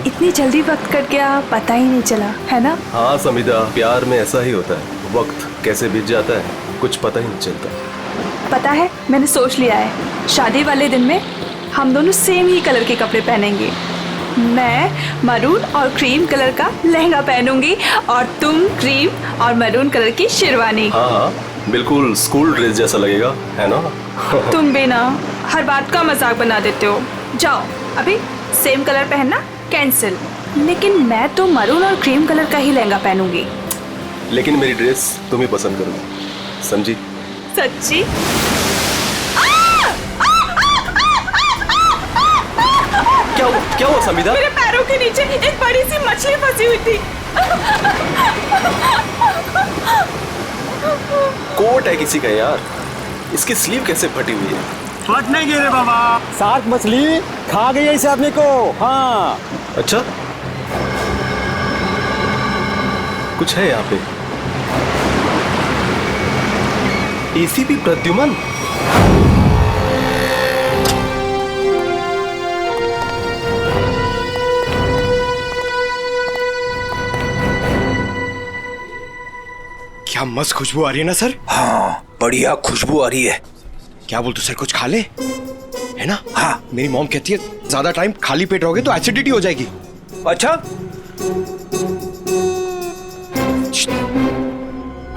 इतनी जल्दी वक्त कट गया, पता ही नहीं चला, है ना? हाँ समिधा, प्यार में ऐसा ही होता है, वक्त कैसे बीत जाता है कुछ पता ही नहीं चलता। पता है, मैंने सोच लिया है, शादी वाले दिन में हम दोनों सेम ही कलर के कपड़े पहनेंगे। मैं मरून और क्रीम कलर का लहंगा पहनूंगी और तुम क्रीम और मरून कलर की शेरवानी। हाँ, बिल्कुल स्कूल ड्रेस जैसा लगेगा, है ना? तुम भी ना हर बात का मजाक बना देते हो। जाओ, अभी सेम कलर पहनना कैंसिल। लेकिन मैं तो मरून और क्रीम कलर का ही लहंगा पहनूंगी। लेकिन मेरी ड्रेस तुम ही पसंद करोगी, समझी? सच्ची? क्या हुआ समिधा? मेरे पैरों के नीचे एक बड़ी सी मछली फंसी हुई थी। कोट है किसी का यार, इसकी स्लीव कैसे फटी हुई है? फट नहीं गिरे बाबा, शार्क मछली खा गई है इस आदमी को। हाँ अच्छा, कुछ है यहाँ पे। एसीपी प्रद्युमन, क्या मस्त खुशबू आ रही है ना सर? हाँ, बढ़िया खुशबू आ रही है। क्या बोलते सर, कुछ खा ले, है ना? हाँ, मेरी मॉम कहती है ज्यादा टाइम खाली पेट रहोगे तो एसिडिटी हो जाएगी। अच्छा,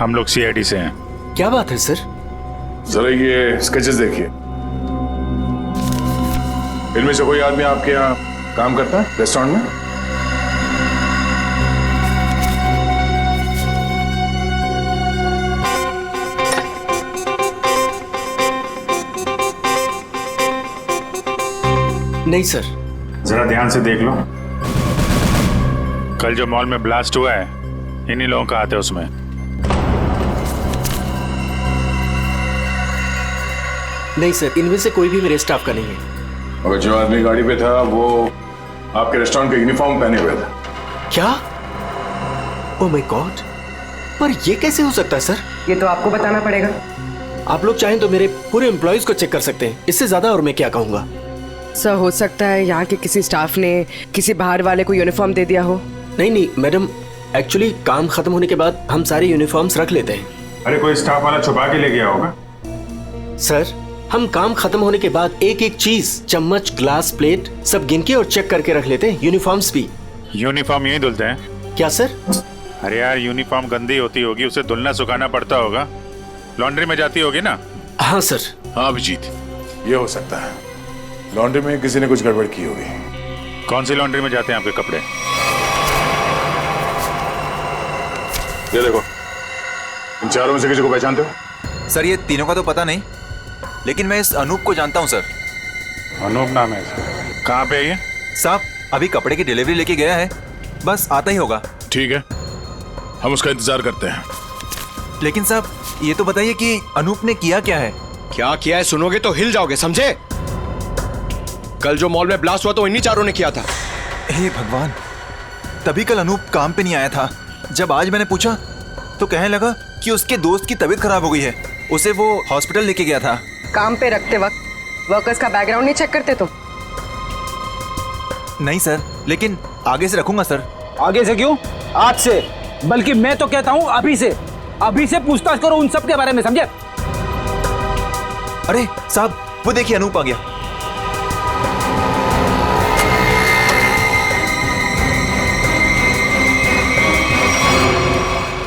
हम लोग सीआईडी से हैं। क्या बात है सर? जरा ये स्केचेस देखिए। इनमें से कोई आदमी आपके यहाँ काम करता है रेस्टोरेंट में? नहीं सर। जरा ध्यान से देख लो। कल जो मॉल में ब्लास्ट हुआ है, इन्हीं लोगों का हाथ है उसमें। नहीं सर, इनमें से कोई भी मेरे स्टाफ का नहीं है। और जो आदमी गाड़ी पे था वो आपके रेस्टोरेंट का यूनिफॉर्म पहने हुए था। क्या? ओह माय गॉड, पर ये कैसे हो सकता है सर? ये तो आपको बताना पड़ेगा। आप लोग चाहें तो मेरे पूरे एम्प्लॉइज को चेक कर सकते हैं, इससे ज्यादा और मैं क्या कहूँगा। सर, हो सकता है यहाँ के किसी स्टाफ ने किसी बाहर वाले को यूनिफॉर्म दे दिया हो। नहीं मैडम, एक्चुअली काम खत्म होने के बाद हम सारे यूनिफॉर्म्स रख लेते हैं। अरे कोई स्टाफ वाला छुपा के ले गया होगा। सर, हम काम खत्म होने के बाद एक एक चीज, चम्मच, ग्लास, प्लेट सब गिन के और चेक करके रख लेते हैं। यूनिफॉर्म्स भी। यूनिफॉर्म यही धुलते हैं क्या सर? अरे यार, यूनिफॉर्म गंदी होती होगी, उसे धुलना सुखाना पड़ता होगा, लॉन्ड्री में जाती होगी ना? हाँ सर। हाँ अभिजीत, ये हो सकता है, लॉन्ड्री में किसी ने कुछ गड़बड़ की होगी। कौन सी लॉन्ड्री में जाते हैं आपके कपड़े? ये देखो, इन चारों में से किसी को पहचानते हो? सर ये तीनों का तो पता नहीं, लेकिन मैं इस अनूप को जानता हूँ सर। अनूप नाम है इसका। कहाँ पे है ये? साहब अभी कपड़े की डिलीवरी लेके गया है, बस आता ही होगा। ठीक है, हम उसका इंतजार करते हैं। लेकिन साहब ये तो बताइए कि अनूप ने किया क्या है? क्या किया है सुनोगे तो हिल जाओगे, समझे? कल जो मॉल में ब्लास्ट हुआ तो इन्हीं चारों ने किया था। हे भगवान, तभी कल अनूप काम पे नहीं आया था। जब आज मैंने पूछा तो कहने लगा कि उसके दोस्त की तबीयत खराब हो गई है, उसे वो हॉस्पिटल लेके गया था। काम पे रखते वक्त वर्कर्स का बैकग्राउंड नहीं चेक करते तो? नहीं सर, लेकिन आगे से रखूंगा सर। आगे से क्यों, आज से। बल्कि मैं तो कहता हूँ अभी से पूछताछ करो उन सब के बारे में, समझे? अरे साहब वो देखिए अनूप आ गया।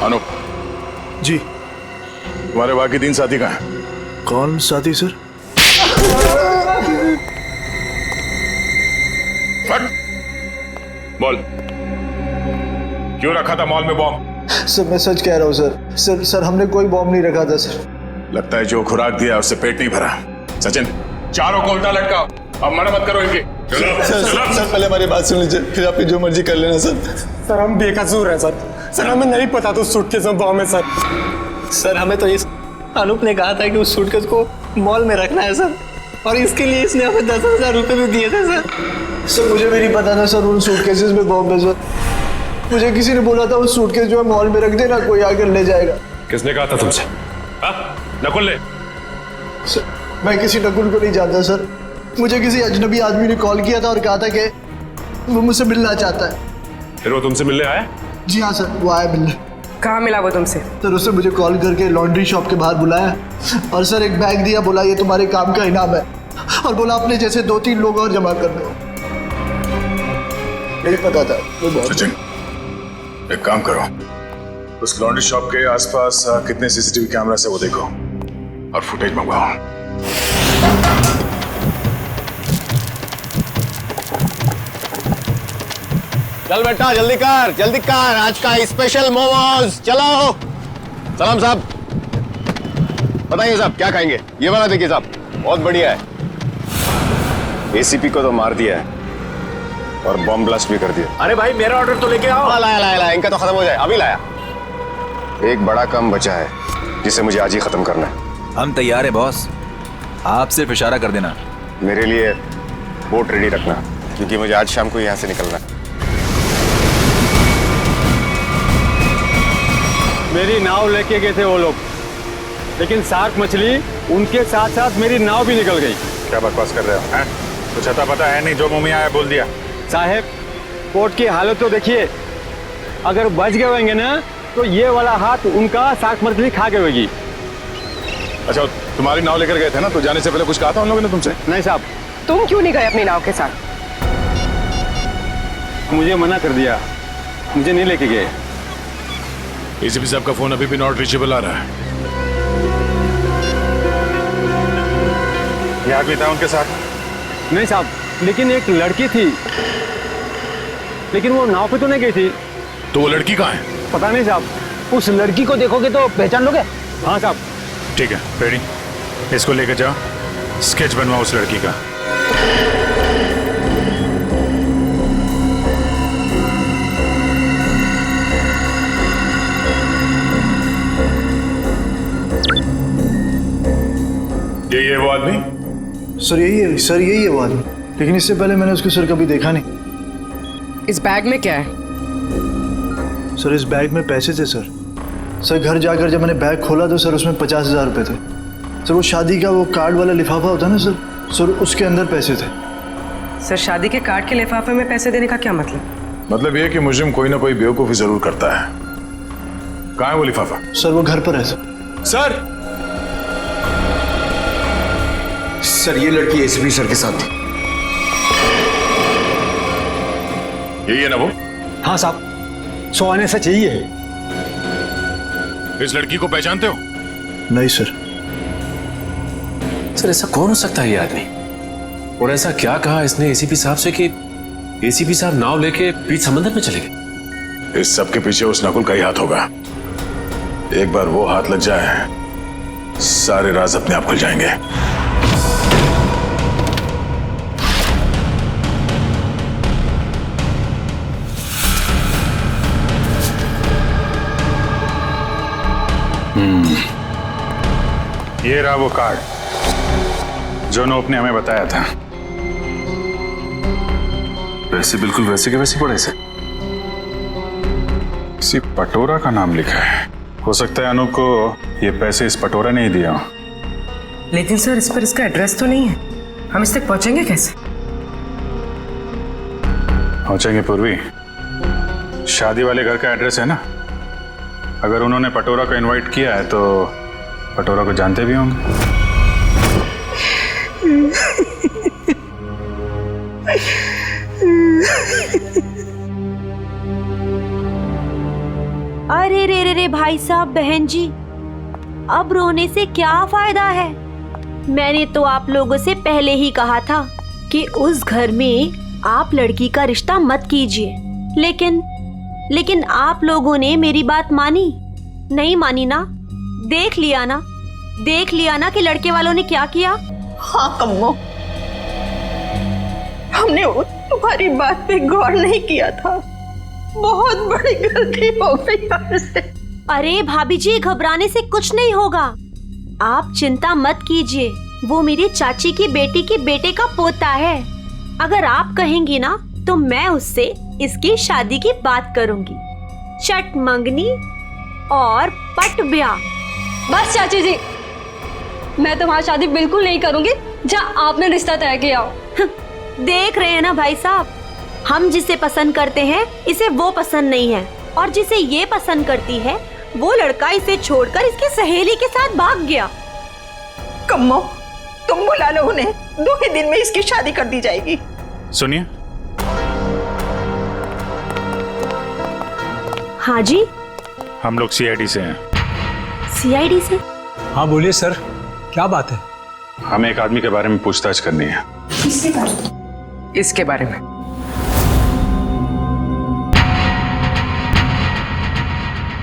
अनूप जी। तुम्हारे बाकी 3 साथी कहाँ हैं? कौन साथी सर? फट बोल, क्यों रखा था मॉल में बॉम्ब? सर मैं सच कह रहा हूँ सर हमने कोई बॉम्ब नहीं रखा था सर। लगता है जो खुराक दिया उससे पेट नहीं भरा। सचिन, चारों को उल्टा लटकाओ, अब मना मत करो इनकी। सर पहले हमारी बात सुन लीजिए, फिर आप जो मर्जी कर लेना सर। सर हम बेकसूर हैं सर हमें नहीं पता तो सूटकेस में बॉम्ब है सर हमें तो इस अनूप ने कहा था कि उस सूटकेस को मॉल में रखना है सर, और इसके लिए इसने हमें 10,000 रुपए भी दिए थे सर मुझे भी नहीं पता था सर उन सूटकेसेस में बॉम्ब है सर। मुझे किसी ने बोला था उस सूटकेस जो है मॉल में रख देना, कोई आकर ले जाएगा। किसने कहा था तुमसे? नकुल ने? सर मैं किसी नकुल को नहीं जानता सर, मुझे किसी अजनबी आदमी ने कॉल किया था और कहा था कि वो मुझसे मिलना चाहता है। फिर वो तुमसे मिलने आया? जी हाँ सर, वो आया मिलने। कहाँ मिला वो तुमसे? सर उसने मुझे कॉल करके लॉन्ड्री शॉप के बाहर बुलाया और सर एक बैग दिया, बोला ये तुम्हारे काम का इनाम है, और बोला अपने जैसे 2-3 लोग और जमा कर दो। नहीं पता था वो बहुत। सचिन, एक काम करो, उस लॉन्ड्री शॉप के आसपास कितने सीसीटीवी कैमरा से वो देखो और फुटेज मंगवाओ। चल बेटा जल्दी कर आज का स्पेशल मोमोज। चलो सलाम साहब, बताइए साहब क्या खाएंगे? ये वाला देखिए साहब, बहुत बढ़िया है। एसीपी को तो मार दिया है और बॉम्ब ब्लास्ट भी कर दिया। अरे भाई मेरा ऑर्डर तो लेके आओ। लाया इनका तो खत्म हो जाए, अभी लाया। एक बड़ा काम बचा है जिसे मुझे आज ही खत्म करना है। हम तैयार है बॉस, आप सिर्फ इशारा कर देना। मेरे लिए बोट रेडी रखना, क्योंकि मुझे आज शाम को यहाँ से निकलना है। मेरी नाव लेके गए थे वो लोग, लेकिन शार्क मछली उनके साथ साथ मेरी नाव भी निकल गई। क्या बकवास कर रहे हो हैं? कुछ अता पता है नहीं, जो मुंह में आया बोल दिया। साहब पोर्ट की हालत तो देखिए, अगर बच गए होंगे ना तो ये वाला हाथ उनका शार्क मछली खा गई होगी। अच्छा, तुम्हारी नाव लेकर गए थे ना, तो जाने से पहले कुछ कहा था उन लोगों ने तुमसे? नहीं साहब, तुम क्यों नहीं गए अपनी नाव के साथ? मुझे मना कर दिया, मुझे नहीं लेके गए। एसीपी साहब का फोन अभी भी नॉट रीचेबल आ रहा है। ये आदमी था उनके साथ? नहीं साहब, लेकिन एक लड़की थी, लेकिन वो नाव पे तो नहीं गई थी। तो वो लड़की कहाँ है? पता नहीं साहब, उस लड़की को देखोगे तो पहचान लोगे। हाँ साहब। ठीक है रेडी, इसको लेकर जाओ, स्केच बनवाओ उस लड़की का। यही है वो आदमी? सर यही है वो आदमी, लेकिन इससे पहले मैंने उसको सर कभी देखा नहीं। इस बैग में क्या है? सर इस बैग में पैसे थे सर। सर घर जाकर जब मैंने बैग खोला तो सर उसमें 50,000 रुपये थे। सर वो शादी का वो कार्ड वाला लिफाफा होता है ना सर उसके अंदर पैसे थे। सर शादी के कार्ड के लिफाफे में पैसे देने का क्या मतलब? मतलब ये कि मुजरिम कोई ना कोई बेवकूफी जरूर करता है। कहाँ है वो लिफाफा? सर वो घर पर है सर। सर ये लड़की एसीपी सर के साथ थी। यही है ना वो? हाँ साहब, 100 आने से चाहिए। इस लड़की को पहचानते हो? नहीं सर। सर ऐसा कौन हो सकता है ये आदमी? और ऐसा क्या कहा इसने एसीपी साहब से कि एसीपी साहब नाव लेके बीच समंदर में चले गए? इस सब के पीछे उस नकुल का ही हाथ होगा। एक बार वो हाथ लग जाए, सारे राज अपने आप खुल जाएंगे। ये रहा वो कार्ड जो नोप ने हमें बताया था। वैसे बिल्कुल वैसे के वैसे पड़े से। किसी पटोरा का नाम लिखा है। हो सकता है अनूप को ये पैसे इस पटोरा ने ही दिया हो। लेकिन सर इस पर इसका एड्रेस तो नहीं है, हम इस तक पहुंचेंगे कैसे? पहुंचेंगे पूर्वी, शादी वाले घर का एड्रेस है ना। अगर उन्होंने पटोरा को इनवाइट किया है तो पटोरा को जानते भी होंगे। अरे रे भाई साहब, बहन जी, अब रोने से क्या फायदा है? मैंने तो आप लोगों से पहले ही कहा था कि उस घर में आप लड़की का रिश्ता मत कीजिए, लेकिन आप लोगों ने मेरी बात मानी नहीं मानी ना? देख लिया ना कि लड़के वालों ने क्या किया। हाँ कम्मो, हमने तुम्हारी बात पे गौर नहीं किया था, बहुत बड़ी गलती हो गई हमसे। अरे भाभी जी, घबराने से कुछ नहीं होगा, आप चिंता मत कीजिए। वो मेरी चाची की बेटी के बेटे का पोता है। अगर आप कहेंगी ना तो मैं उससे इसकी शादी की बात करूंगी। चट मंगनी और पट ब्याह। बस चाची जी, मैं तुम्हारी शादी बिल्कुल नहीं करूंगी जहाँ आपने रिश्ता तय किया हो। देख रहे हैं ना भाई साहब, हम जिसे पसंद करते हैं इसे वो पसंद नहीं है, और जिसे ये पसंद करती है वो लड़का इसे छोड़कर इसकी सहेली के साथ भाग गया। कम्मो, तुम बुला लो उन्हें, 2 ही दिन में इसकी शादी कर दी जाएगी। सुनिए। हाँ जी। हम लोग सीआईडी से हैं। सीआईडी से? हाँ बोलिए सर, क्या बात है? हमें एक आदमी के बारे में पूछताछ करनी है। इसके बारे में?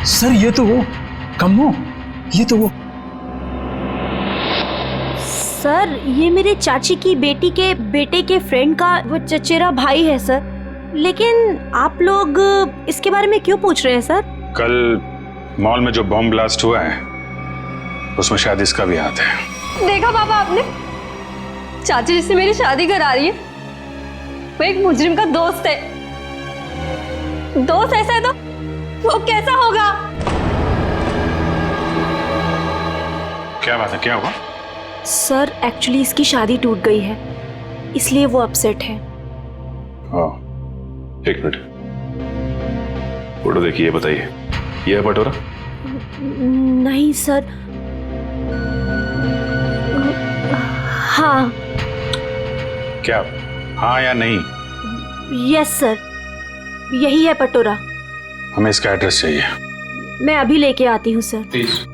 सर ये तो वो कम्मो, ये तो वो। सर ये मेरे चाची की बेटी के बेटे के फ्रेंड का वो चचेरा भाई है सर। लेकिन आप लोग इसके बारे में क्यों पूछ रहे हैं सर? कल मॉल में जो बॉम्ब ब्लास्ट हुआ है उसमें शायद इसका भी हाथ है। देखा पापा आपने, चाची जिससे मेरी शादी करा रही है वो एक मुजरिम का दोस्त है। दोस्त ऐसा है तो वो कैसा होगा? क्या बात है, क्या हुआ? सर एक्चुअली इसकी शादी टूट गई है, इसलिए वो अपसेट है। हाँ, एक मिनट, फोटो देखिए, ये बताइए, ये है पटोरा? नहीं सर। हाँ। क्या हाँ या नहीं? यस सर, यही है पटोरा। हमें इसका एड्रेस चाहिए। मैं अभी लेके आती हूँ सर। प्लीज।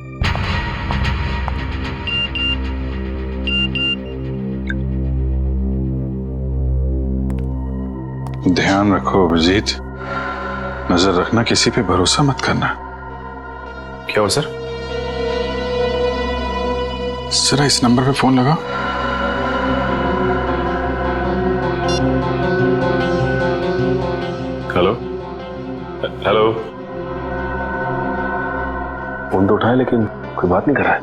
ध्यान रखो अभिजीत, नजर रखना, किसी पे भरोसा मत करना। क्या हो सर? जरा इस नंबर पे फोन लगाओ। Hello hello. फोन तो उठाया लेकिन कोई बात नहीं कर रहा है।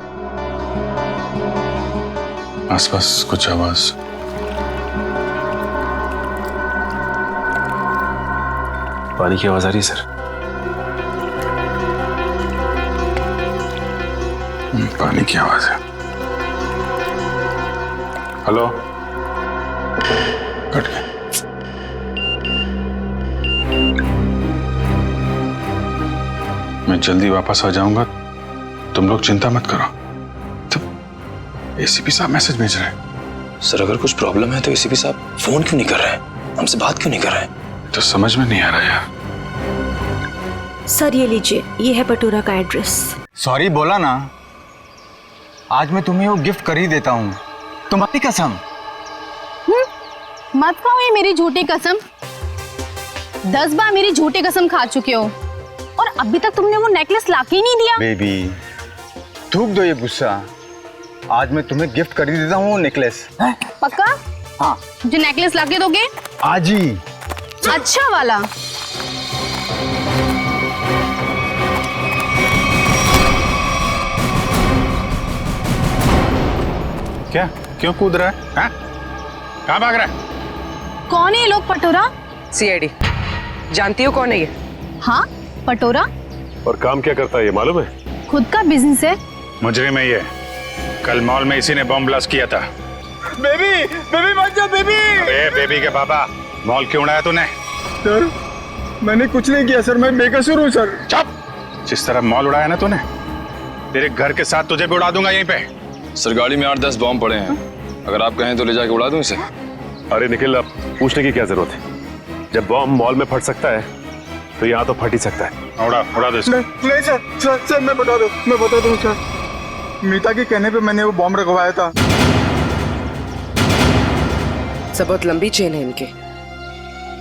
आसपास कुछ आवाज? पानी की आवाज आ रही है सर। पानी की आवाज है। हेलो, कट गया। मैं जल्दी वापस आ जाऊंगा, तुम लोग चिंता मत करो। तो एसीपी साहब मैसेज भेज रहे हैं। सर अगर कुछ प्रॉब्लम है तो एसीपी साहब फोन क्यों नहीं कर रहे हैं, हमसे बात क्यों नहीं कर रहे हैं? तो समझ में नहीं आ रहा यार। सर ये लीजिए, ये है पटोरा का एड्रेस। सॉरी बोला ना, आज मैं तुम्हें वो गिफ्ट कर ही देता हूँ, तुम्हारी कसम। मत खाओ ये मेरी झूठी कसम। 10 बार मेरी झूठी कसम खा चुके हो और अभी तक तुमने वो नेकलेस लाके ही नहीं दिया। बेबी थूक दो ये गुस्सा, आज मैं तुम्हें गिफ्ट कर ही देता हूँ वो नेकलेस। पक्का? हाँ। जो नेकलेस लाके दोगे? आज ही। अच्छा वाला। क्या, क्यों कूद रहा है? हाँ? कहाँ भाग रहा है? कौन है ये लोग? पटोरा? सीआईडी। जानती हो कौन है ये? हाँ पटोरा। और काम क्या करता है ये मालूम है? खुद का बिजनेस है। मुजरिम है ये, कल मॉल में इसी ने बॉम्ब ब्लास्ट किया था। बेबी, बेबी मत जा बेबी। अरे बेबी के पापा, मॉल क्यों उड़ाया तूने? सर मैंने कुछ नहीं किया सर, मैं बेकसूर हूँ सर। चुप! जिस तरह मॉल उड़ाया ना तूने, तेरे घर के साथ तुझे भी उड़ा दूंगा यहीं पे। सर गाड़ी में 8-10 बॉम्ब पड़े हैं, अगर आप कहें तो ले जाके उड़ा दूं इसे। अरे निखिल, अब पूछने की क्या जरूरत है? जब बॉम्ब मॉल में फट सकता है तो यहाँ तो फट ही सकता है। उड़ा दो इसको। नहीं सर, मैं बता दूं सर, मीता के कहने पे मैंने वो बॉम्ब रखवाया था। सब बहुत लंबी चेन है इनके।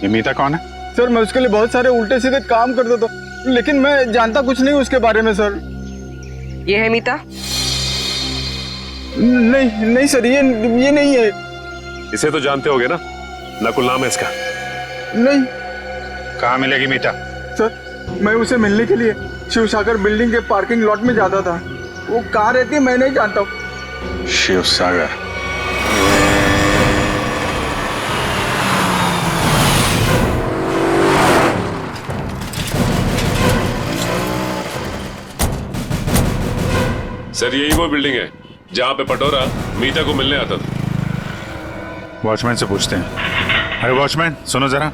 ये मीता कौन है? सर मैं उसके लिए बहुत सारे उल्टे सीधे काम करता था, लेकिन मैं जानता कुछ नहीं उसके बारे में सर। ये है मीता? नहीं सर, ये नहीं है। इसे तो जानते होगे ना, नकुल नाम है इसका। नहीं। कहाँ मिलेगी मीता? सर मैं उसे मिलने के लिए शिव सागर बिल्डिंग के पार्किंग लॉट में जाता था, वो कहाँ रहती है मैं नहीं जानता हूँ। शिव सागर? सर यही वो बिल्डिंग है जहाँ पे पटोरा मीता को मिलने आता था। वॉचमैन से पूछते हैं। अरे वॉचमैन सुनो जरा,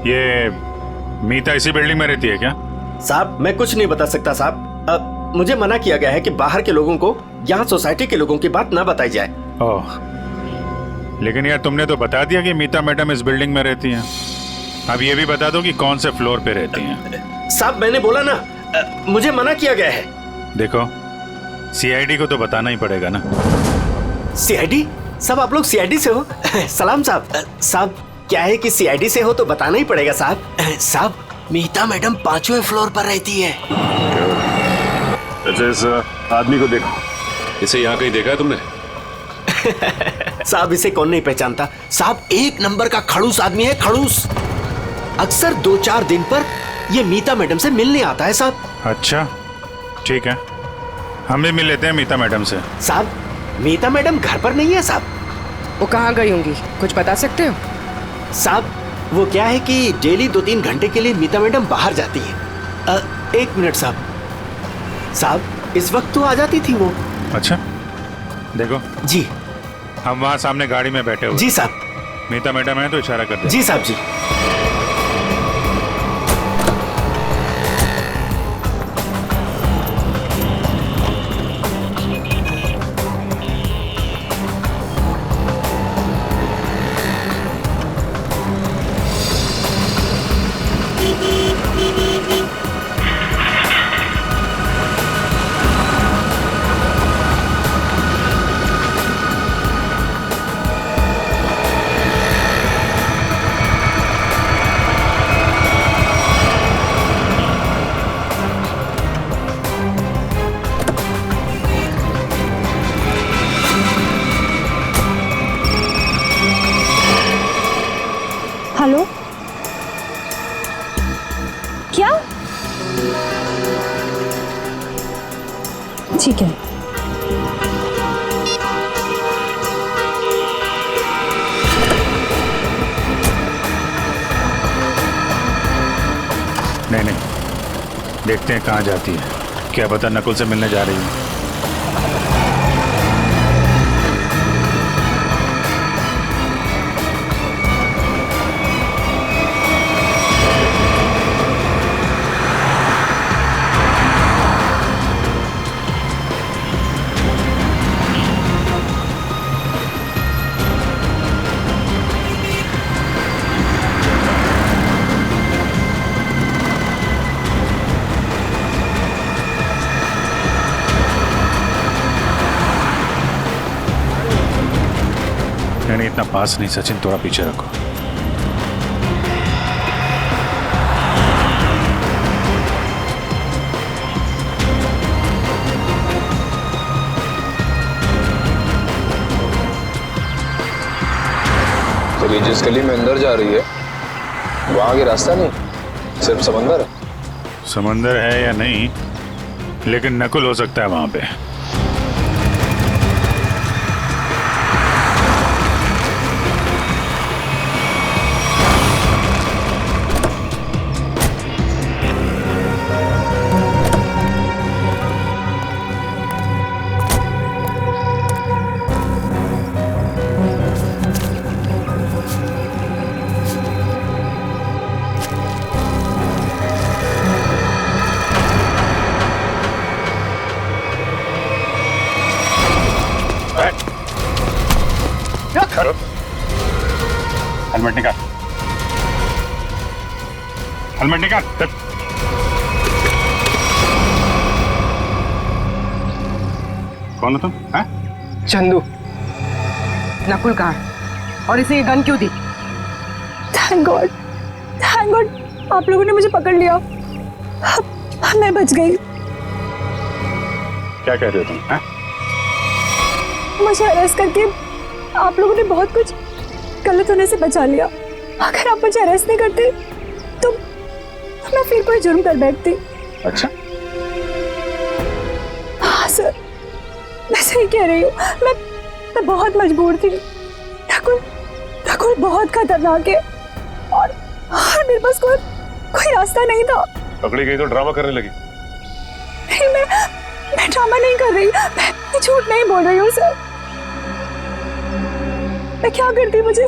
ये मीता इसी बिल्डिंग में रहती है क्या? साहब मैं कुछ नहीं बता सकता साहब। मुझे मना किया गया है कि बाहर के लोगों को यहाँ सोसाइटी के लोगों की बात ना बताई जाए। ओह, लेकिन यार तुमने तो बता दिया कि मीता मैडम इस बिल्डिंग में रहती हैं। अब ये भी बता दो कि कौन से फ्लोर पे रहती हैं। साहब मैंने बोला ना, मुझे मना किया गया है। देखो, सीआईडी को तो बताना ही पड़ेगा ना। सीआईडी? सब आप लोग सीआईडी से हो? सलाम साहब। साहब क्या है कि सीआईडी से हो तो बताना ही पड़ेगा साहब। साहब मीता मैडम 5वें फ्लोर पर रहती है। अच्छा, इस आदमी को देखो। इसे यहाँ कहीं देखा है तुमने? साहब इसे कौन नहीं पहचानता। साहब 1 नंबर का खड़ूस आदमी है, खड़ूस। अक्सर 2-4 दिन पर ये मीता मैडम से मिलने आता है साहब। अच्छा ठीक है, हम भी मिल लेते हैं मीता मैडम से। साहब मीता मैडम घर पर नहीं है साहब। वो कहाँ गई होंगी, कुछ बता सकते हो? साहब वो क्या है कि डेली 2-3 घंटे के लिए मीता मैडम बाहर जाती है। 1 मिनट साहब। साहब इस वक्त तो आ जाती थी वो। अच्छा देखो जी, हम वहाँ सामने गाड़ी में बैठे हुए। जी साहब। मीता मैडम है तो इशारा कर दे। जी साहब जी। हेलो, क्या? ठीक है। नहीं, देखते हैं कहाँ जाती है। क्या पता नकुल से मिलने जा रही है। नहीं, इतना पास नहीं सचिन, थोड़ा पीछे रखो। तो ये जिस गली में अंदर जा रही है वहां आगे रास्ता नहीं, सिर्फ समंदर है। समंदर है या नहीं, लेकिन नकुल हो सकता है वहां पे। हेलमेट निकाल, हेलमेट निकाल। कौन हो तुम? चंदू। नकुल कहाँ और इसे ये गन क्यों दी? थैंक गॉड, थैंक गॉड आप लोगों ने मुझे पकड़ लिया। मैं बच गई। क्या कह रहे हो तुम? मुझे अरेस्ट करके आप लोगों ने बहुत कुछ गलत होने से बचा लिया। अगर आप मुझे अरेस्ट नहीं करते तो मैं फिर कोई जुर्म कर बैठती। अच्छा हाँ सर, मैं सही कह रही हूँ। मैं बहुत मजबूर थी। नकुल बहुत खतरनाक है और मेरे पास कोई रास्ता नहीं था। पकड़ी गई तो ड्रामा करने लगी। नहीं, मैं ड्रामा नहीं कर रही, मैं झूठ नहीं बोल रही हूँ सर। मैं क्या करती, मुझे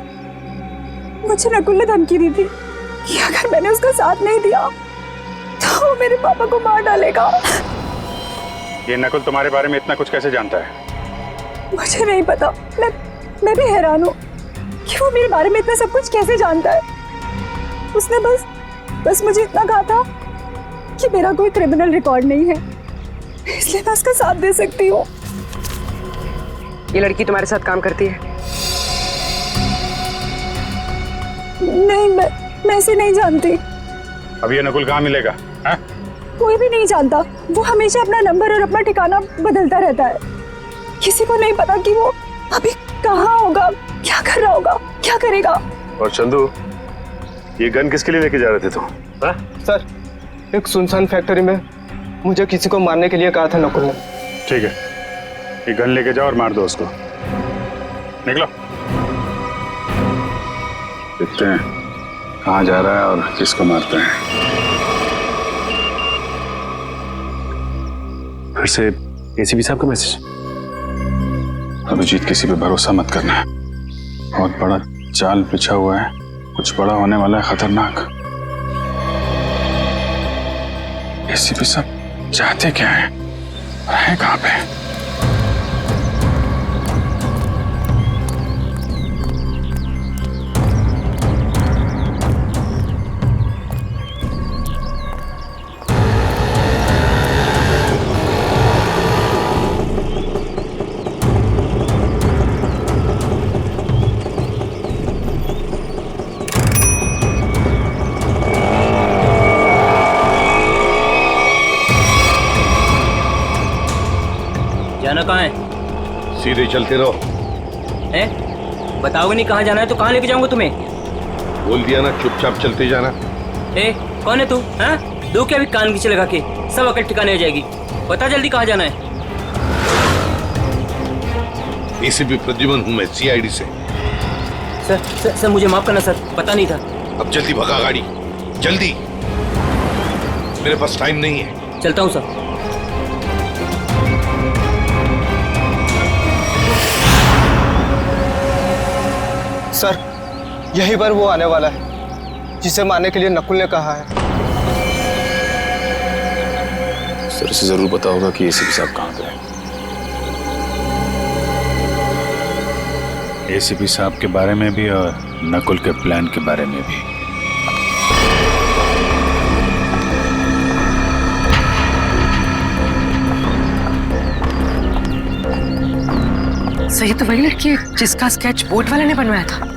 नकुल ने धमकी दी थी कि अगर मैंने उसका साथ नहीं दिया तो वो मेरे पापा को मार डालेगा। ये नकुल तुम्हारे बारे में इतना कुछ कैसे जानता है? मुझे नहीं पता, मैं भी हैरान हूँ कि वो मेरे बारे में इतना सब कुछ कैसे जानता है। उसने बस मुझे इतना कहा था कि मेरा कोई क्रिमिनल रिकॉर्ड नहीं है, इसलिए मैं उसका साथ दे सकती हूँ। ये लड़की तुम्हारे साथ काम करती है? नहीं, मैं इसे नहीं जानती। अब ये नकुल कहाँ मिलेगा? है? कोई भी नहीं जानता। वो हमेशा अपना नंबर और अपना ठिकाना बदलता रहता है। किसी को नहीं पता कि वो अभी कहाँ होगा, क्या कर रहा होगा, क्या करेगा। और चंदू, ये गन किसके लिए लेके जा रहे थे तुम? सर, एक सुनसान फैक्ट्री में मुझे किसी को मारने के लिए कहा था नकुल ने। ठीक है, ये गन लेके जाओ और मार दो उसको। निकलो। देखते हैं कहाँ जा रहा है और किसको मारता है। फिर से एसीपी साहब का मैसेज। अभिजीत, किसी पे भरोसा मत करना। बहुत बड़ा जाल बिछा हुआ है, कुछ बड़ा होने वाला है, खतरनाक। एसीपी साहब चाहते क्या है? रहे कहाँ पे? जाना कहाँ है? सीधे चलते रहो। बताओगे नहीं कहाँ जाना है तो कहाँ लेके जाऊंगा तुम्हें? बोल दिया ना, चुपचाप चलते जाना। कौन है तू? हाँ, दो क्या भी कान पीछे लगा के सब अकल ठिकाने आ जाएगी। बता जल्दी कहाँ जाना है? एसीपी प्रद्युमन हूँ मैं, सीआईडी से। सर मुझे माफ करना सर, पता नहीं था। अब जल्दी भगा गाड़ी, जल्दी, मेरे पास टाइम नहीं है। चलता हूँ सर। सर, यहीं पर वो आने वाला है जिसे मारने के लिए नकुल ने कहा है। सर से जरूर पता होगा कि एसीपी साहब कहाँ पे हैं। एसीपी साहब के बारे में भी और नकुल के प्लान के बारे में भी। सही तो वही लड़की है जिसका स्केच बोर्ड वाले ने बनवाया था।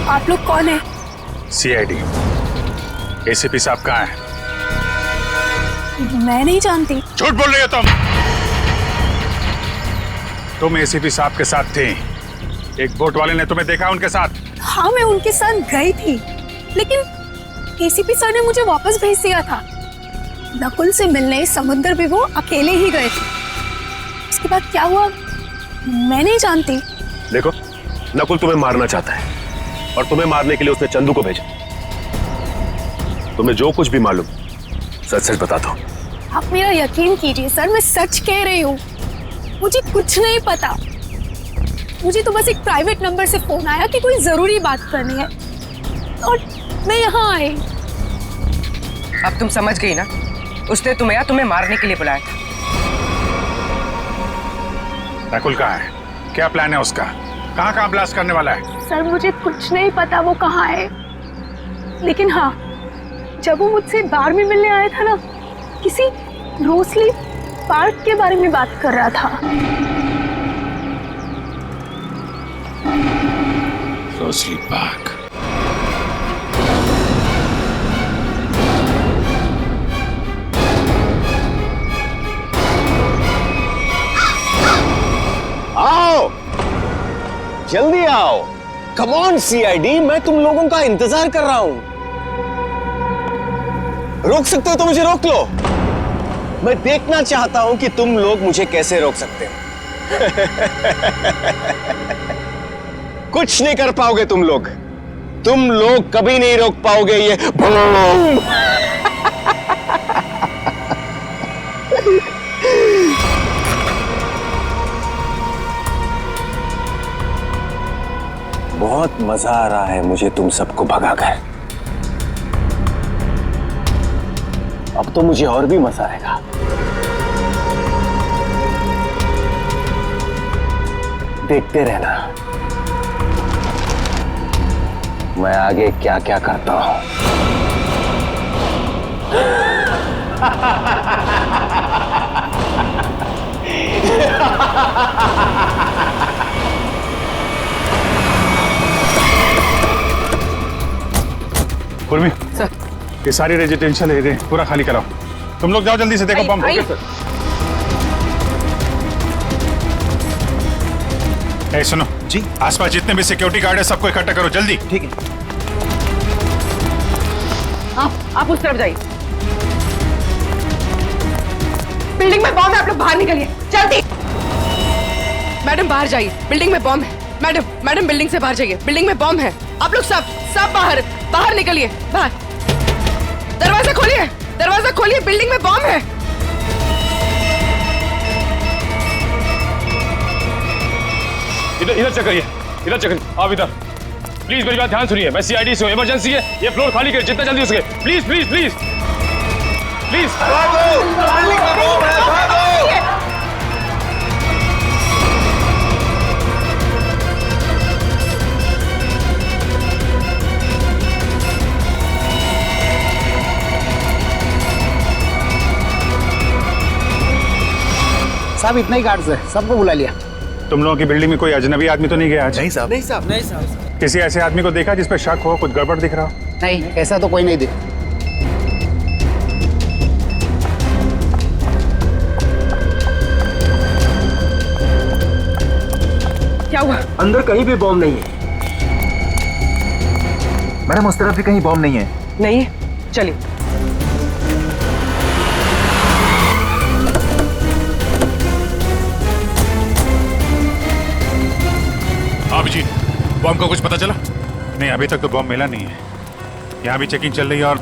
आप लोग कौन है? सीआईडी। एसीपी साहब कहाँ हैं? मैं नहीं जानती। झूठ बोल रही हो तुम एसीपी साहब के साथ थी। एक बोट वाले ने तुम्हें देखा उनके साथ? हाँ, मैं उनके साथ गई थी, लेकिन एसीपी सर ने मुझे वापस भेज दिया था। नकुल से मिलने समुद्र भी वो अकेले ही गए थे। उसके बाद क्या हुआ मैं नहीं जानती। देखो, नकुल तुम्हें मारना चाहता है और तुम्हें मारने के लिए उसने चंदू को भेजा। तुम्हें जो कुछ भी मालूम सच सच बता दो। आप मेरा यकीन कीजिए सर, मैं सच कह रही हूँ। मुझे कुछ नहीं पता। मुझे तो बस एक प्राइवेट नंबर से फोन आया कि कोई जरूरी बात करनी है और मैं यहाँ आई। अब तुम समझ गई ना, उसने तुम्हें मारने के लिए बुलाया था। नकुल कहाँ है? क्या प्लान है उसका? कहाँ ब्लास्ट करने वाला है? सर मुझे कुछ नहीं पता वो कहाँ है, लेकिन हाँ, जब वो मुझसे बार में मिलने आया था ना, किसी रोसली पार्क के बारे में बात कर रहा था। Rosalie park? जल्दी आओ। कम ऑन सीआईडी, मैं तुम लोगों का इंतजार कर रहा हूं। रोक सकते हो तो मुझे रोक लो। मैं देखना चाहता हूं कि तुम लोग मुझे कैसे रोक सकते हो। कुछ नहीं कर पाओगे तुम लोग कभी नहीं रोक पाओगे ये बूम। बहुत मजा आ रहा है मुझे तुम सबको भगाकर। अब तो मुझे और भी मजा आएगा। देखते रहना मैं आगे क्या क्या करता हूं। पूर्वी सर, ये सारी रेजिडेंशियल एरिया पूरा खाली कराओ। तुम लोग जाओ जल्दी से, देखो बम। ए सुनो जी, आसपास जितने भी सिक्योरिटी गार्ड है सबको इकट्ठा करो जल्दी। ठीक है। आप उस तरफ जाइए। बिल्डिंग में बॉम्ब है, आप लोग बाहर निकलिए जल्दी। मैडम बाहर जाइए, बिल्डिंग में बॉम्ब है। मैडम बिल्डिंग से बाहर जाइए, बिल्डिंग में बॉम्ब है। आप लोग सब बाहर निकलिए। बाहर दरवाजा खोलिए, बिल्डिंग में बॉम्ब है। इधर चेक करिए, आप इधर प्लीज मेरी बात ध्यान सुनिए। मैं सीआईडी से हूं, इमरजेंसी है, ये फ्लोर खाली करिए जितना जल्दी हो सके। Please please please please. साहब इतना ही गार्ड्स है, सबको बुला लिया। तुम लोगों की बिल्डिंग में कोई अजनबी आदमी तो नहीं गया आज? नहीं साहब। नहीं साहब। किसी ऐसे आदमी को देखा जिस पे शक हो, कुछ गड़बड़ दिख रहा हो? नहीं, ऐसा तो कोई नहीं दिख। क्या हुआ? अंदर कहीं भी बॉम्ब नहीं है। मैडम उस तरफ भी कहीं बॉम्ब नहीं है। नहीं है, चलिए। अभिजीत, बॉम्ब का कुछ पता चला? नहीं, अभी तक तो बॉम्ब मिला नहीं है। यहाँ भी चेकिंग चल रही है। और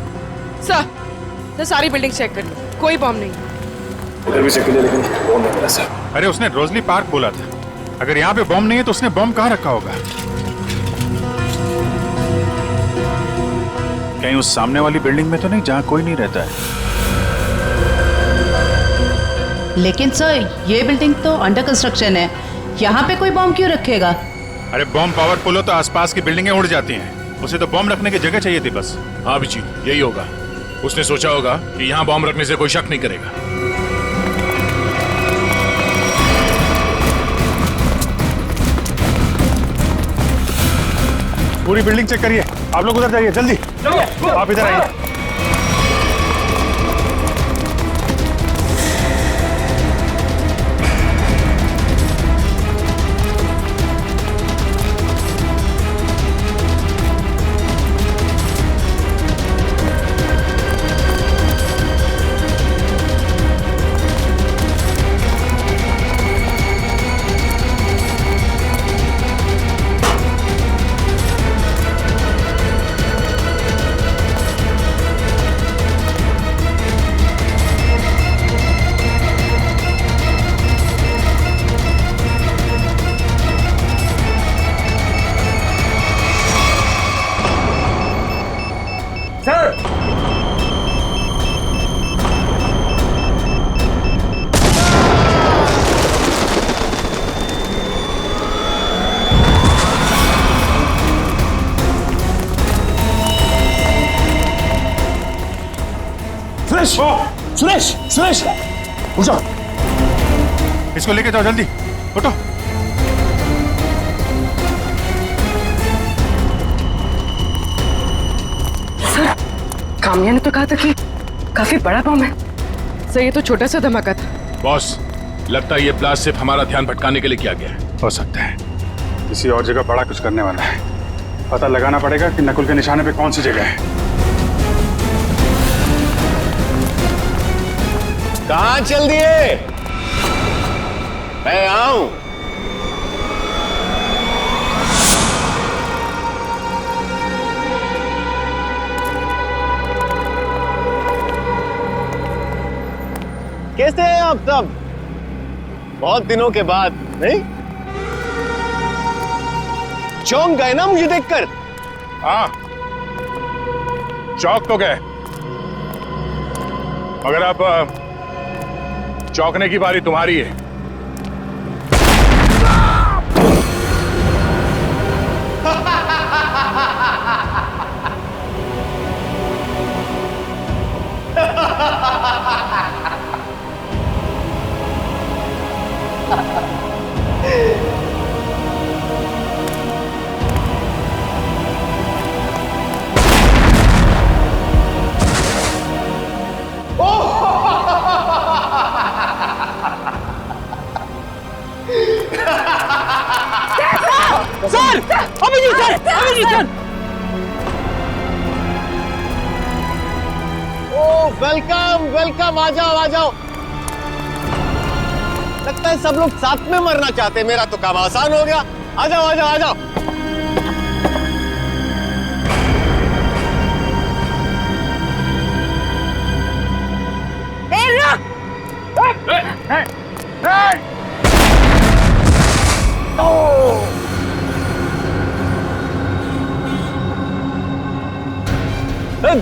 सर सारी बिल्डिंग चेक कर लो, कोई बॉम्ब नहीं। इधर भी चेक किया लेकिन बॉम्ब नहीं मिला सर। अरे उसने रोजली पार्क बोला था। अगर यहाँ पे बॉम्ब नहीं है तो उसने बॉम्ब कहाँ रखा होगा? कहीं उस सामने वाली बिल्डिंग में तो नहीं जहाँ कोई नहीं रहता है? लेकिन सर ये बिल्डिंग तो अंडर कंस्ट्रक्शन है, यहाँ पे कोई बॉम्ब क्यों रखेगा? अरे बॉम्ब पावरफुल हो तो आसपास की बिल्डिंगें उड़ जाती हैं। उसे तो बॉम्ब रखने की जगह चाहिए थी बस। हाँ अभिजीत, यही होगा। उसने सोचा होगा कि यहाँ बॉम्ब रखने से कोई शक नहीं करेगा। पूरी बिल्डिंग चेक करिए। आप लोग उधर जाइए जल्दी। आप इधर आइए। सुरेश, सुरेश, उठ जाओ। इसको लेके जाओ जल्दी, उठो। सर, काम्या ने तो कहा था कि काफी बड़ा बम है। सर ये तो छोटा सा धमाका था। बॉस, लगता है ये ब्लास्ट सिर्फ हमारा ध्यान भटकाने के लिए किया गया है। हो सकता है, किसी और जगह बड़ा कुछ करने वाला है। पता लगाना पड़ेगा कि नकुल के निशाने पे कौन सी जगह है। कहाँ चल दिए? मैं आऊं। कैसे हैं आप सब? बहुत दिनों के बाद, नहीं? चौंक गए ना मुझे देखकर? हाँ, चौंक तो गए, मगर अब चौंकने की बारी तुम्हारी है। Sir, Abhijeet sir, Abhijeet sir. ओ वेलकम वेलकम, आ जाओ आ जाओ। लगता है सब लोग साथ में मरना चाहते हैं। मेरा तो काम आसान हो गया। आ जाओ आ जाओ आ जाओ।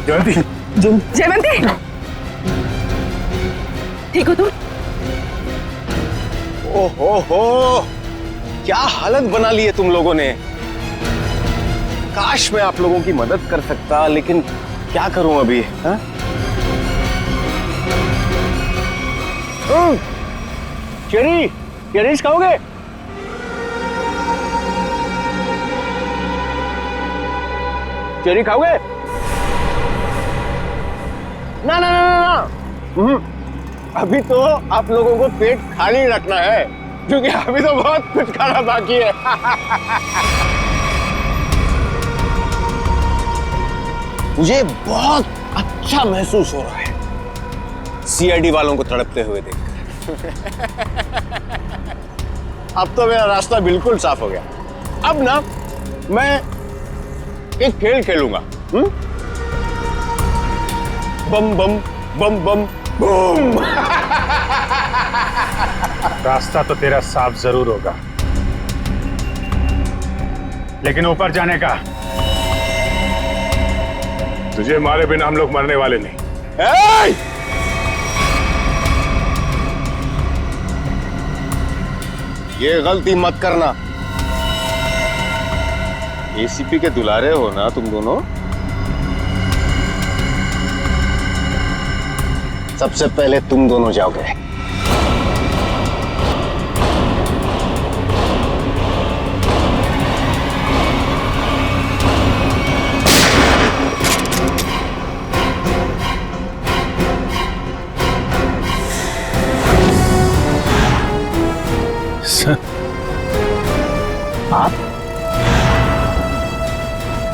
जल्दी जयवंती, ठीक हो तुम? ओहो, क्या हालत बना ली है तुम लोगों ने। काश मैं आप लोगों की मदद कर सकता, लेकिन क्या करूं अभी। हाँ? चेरीज खाओगे? चेरी खाओगे? ना ना ना ना, अभी तो आप लोगों को पेट खाली रखना है, क्योंकि अभी तो बहुत कुछ खाना बाकी है। मुझे बहुत अच्छा महसूस हो रहा है सीआईडी वालों को तड़पते हुए देखकर। अब तो मेरा रास्ता बिल्कुल साफ हो गया। अब ना मैं एक खेल खेलूंगा। बम बम बम बम बम। रास्ता तो तेरा साफ जरूर होगा, लेकिन ऊपर जाने का तुझे मारे बिना हम लोग मरने वाले नहीं। ये गलती मत करना। एसीपी के दुलारे हो ना तुम दोनों। सबसे पहले तुम दोनों जाओगे।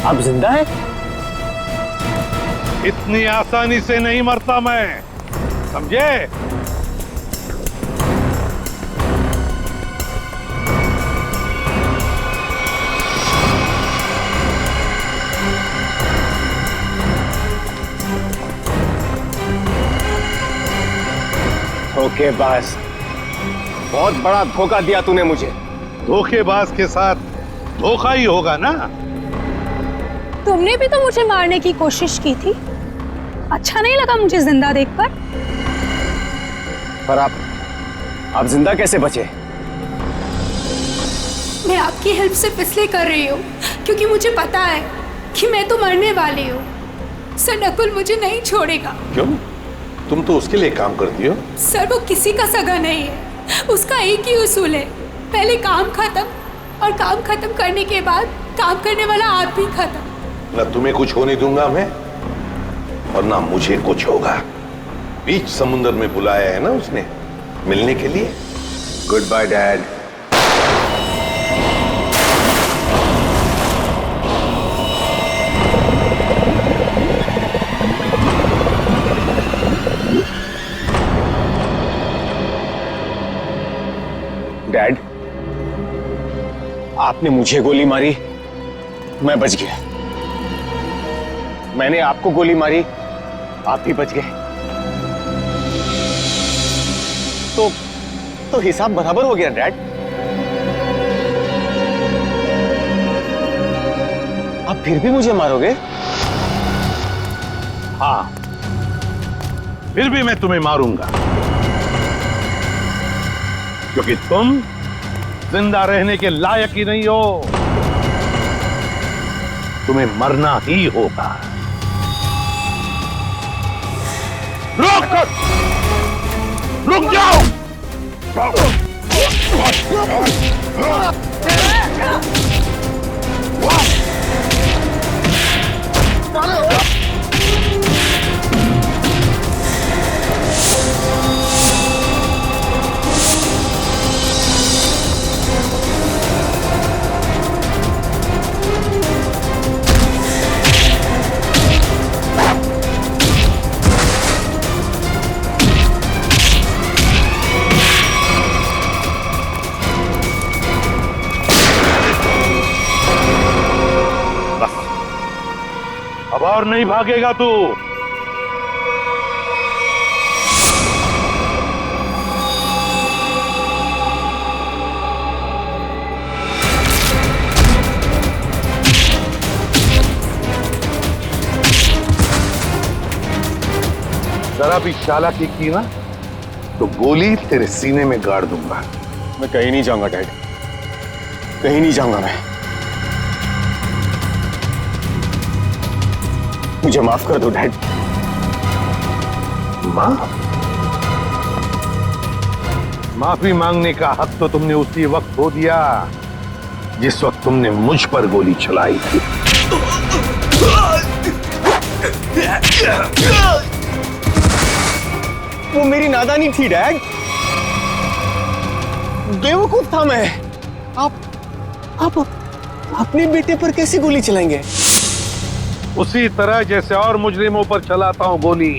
आप जिंदा हैं? इतनी आसानी से नहीं मरता मैं, समझे? धोखेबाज, बहुत बड़ा धोखा दिया तूने मुझे। धोखेबाज के साथ धोखा ही होगा ना। तुमने भी तो मुझे मारने की कोशिश की थी। अच्छा नहीं लगा मुझे जिंदा देखकर। पर आप जिंदा कैसे बचे? मैं आपकी हेल्प सिर्फ इसलिए कर रही हूँ क्योंकि मुझे पता है कि मैं तो मरने वाली हूँ। सर, नकुल मुझे नहीं छोड़ेगा। क्यों? तुम तो उसके लिए काम करती हो। सर, वो किसी का सगा नहीं है। उसका एक ही उसूल है, पहले काम खत्म, और काम खत्म करने के बाद काम करने वाला आदमी खत्म। ना तुम्हें कुछ होने दूंगा मैं, और ना मुझे कुछ होगा। बीच समुद्र में बुलाया है ना उसने मिलने के लिए। Good bye dad. डैड, आपने मुझे गोली मारी, मैं बच गया। मैंने आपको गोली मारी, आप भी बच गए। तो हिसाब बराबर हो गया डैड। आप फिर भी मुझे मारोगे? हाँ, फिर भी मैं तुम्हें मारूंगा, क्योंकि तुम जिंदा रहने के लायक ही नहीं हो। तुम्हें मरना ही होगा। रुक जाओ! अब और नहीं भागेगा तू। जरा भी चालाकी की ना तो गोली तेरे सीने में गाड़ दूंगा। मैं कहीं नहीं जाऊंगा डैड, कहीं नहीं जाऊंगा मैं। मुझे माफ कर दो डैड। माफी मांगने का हक तो तुमने उसी वक्त खो दिया जिस वक्त तुमने मुझ पर गोली चलाई थी। वो मेरी नादानी थी डैड, बेवकूफ था मैं। आप अपने बेटे पर कैसे गोली चलाएंगे? उसी तरह जैसे और मुजरिमों पर चलाता हूं गोली।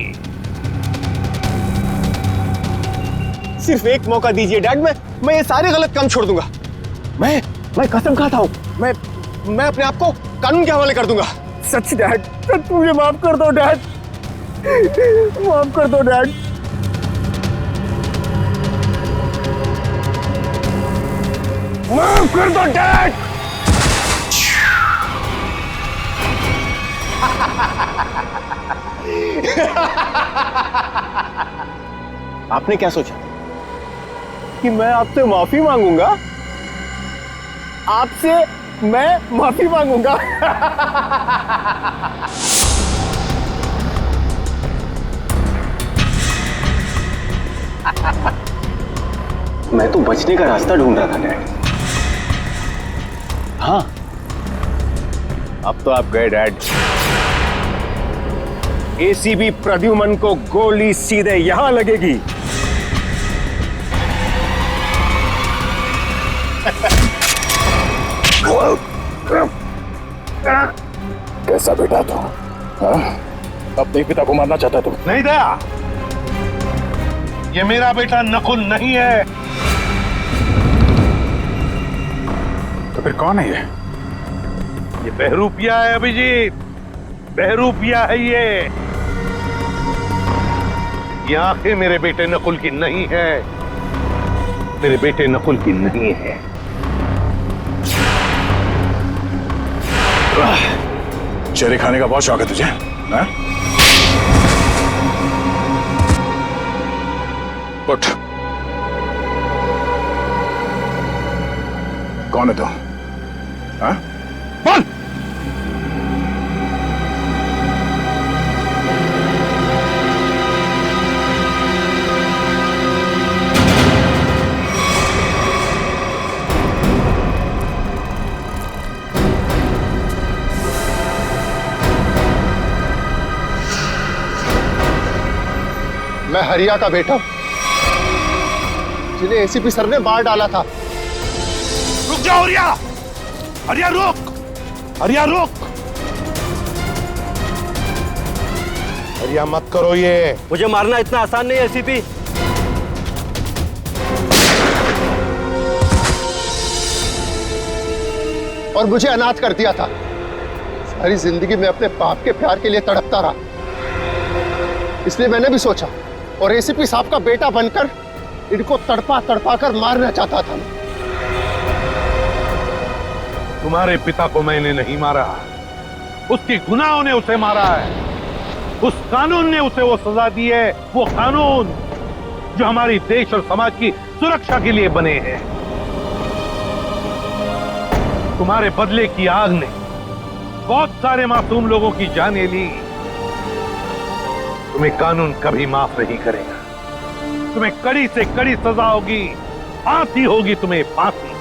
सिर्फ एक मौका दीजिए डैड, मैं ये सारे गलत काम छोड़ दूंगा। मैं कसम खाता हूं, मैं अपने आप को कानून के हवाले कर दूंगा। सच डैड, सच मुझे माफ कर दो डैड, माफ कर दो डैड। माफ कर दो डैड। आपने क्या सोचा कि मैं आपसे माफी मांगूंगा? आपसे मैं माफी मांगूंगा? मैं तो बचने का रास्ता ढूंढ रहा था डैड। हाँ, अब तो आप गए डैड। एसीबी प्रद्युमन को गोली सीधे यहां लगेगी। कैसा बेटा तू? अपने पिता को मारना चाहता तू? नहीं दया, ये मेरा बेटा नकुल नहीं है। तो फिर कौन है ये बहरूपिया है अभिजीत, बहरूपिया है ये आंखें मेरे बेटे नकुल की नहीं है, मेरे बेटे नकुल की नहीं है। चेहरे खाने का बहुत शौक है तुझे, हाँ? उठ। कौन है तू? हाँ? बोल। मैं हरिया का बेटा हूं, जिन्हें एसीपी सर ने मार डाला था। रुक जाओ हरिया, हरिया रुक, हरिया रुक, हरिया मत करो ये। मुझे मारना इतना आसान नहीं है एसीपी। और मुझे अनाथ कर दिया था। सारी जिंदगी में अपने बाप के प्यार के लिए तड़पता रहा, इसलिए मैंने भी सोचा और एसीपी साहब का बेटा बनकर इनको तड़पा तड़पा कर मारना चाहता था। तुम्हारे पिता को मैंने नहीं मारा, उसके गुनाहों ने उसे मारा है। उस कानून ने उसे वो सजा दी है, वो कानून जो हमारी देश और समाज की सुरक्षा के लिए बने हैं। तुम्हारे बदले की आग ने बहुत सारे मासूम लोगों की जानें ली। तुम्हें कानून कभी माफ नहीं करेगा। तुम्हें कड़ी से कड़ी सजा होगी, फांसी होगी तुम्हें, फांसी।